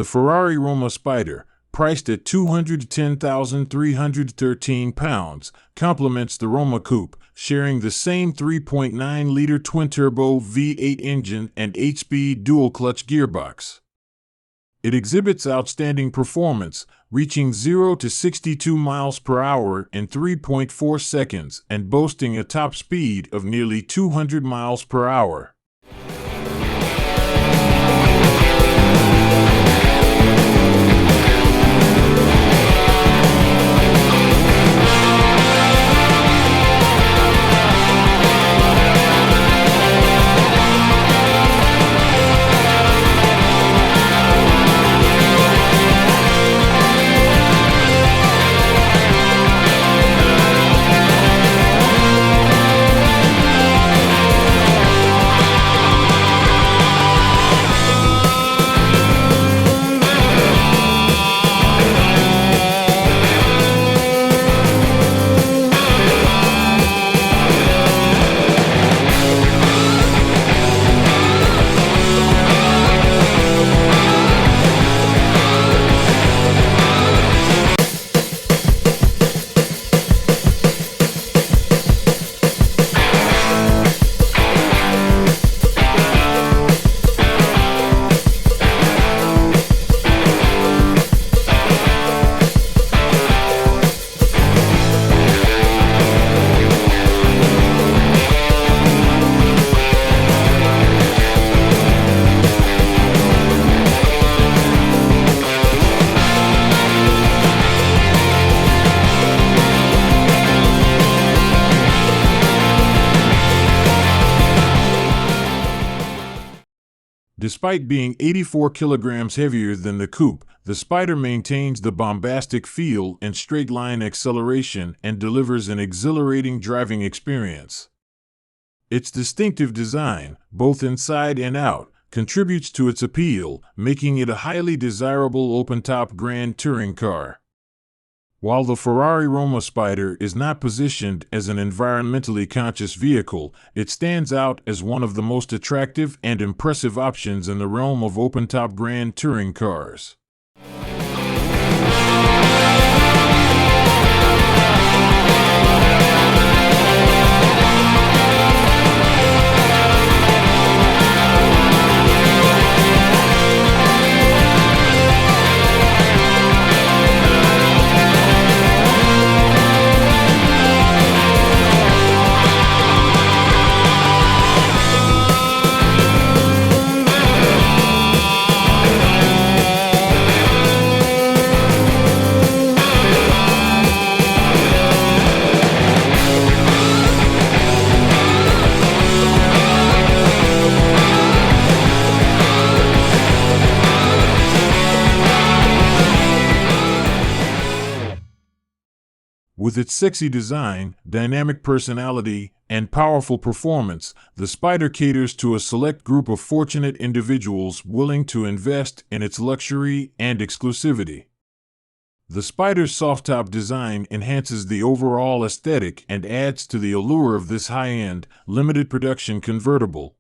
The Ferrari Roma Spider, priced at £210,313, complements the Roma Coupe, sharing the same 3.9-liter twin-turbo V8 engine and 8-speed dual-clutch gearbox. It exhibits outstanding performance, reaching 0 to 62 miles per hour in 3.4 seconds and boasting a top speed of nearly 200 miles per hour. Despite being 84 kilograms heavier than the coupe, the Spider maintains the bombastic feel and straight-line acceleration and delivers an exhilarating driving experience. Its distinctive design, both inside and out, contributes to its appeal, making it a highly desirable open-top grand touring car. While the Ferrari Roma Spider is not positioned as an environmentally conscious vehicle, it stands out as one of the most attractive and impressive options in the realm of open-top grand touring cars. With its sexy design, dynamic personality, and powerful performance, the Spider caters to a select group of fortunate individuals willing to invest in its luxury and exclusivity. The Spider's soft-top design enhances the overall aesthetic and adds to the allure of this high-end, limited-production convertible.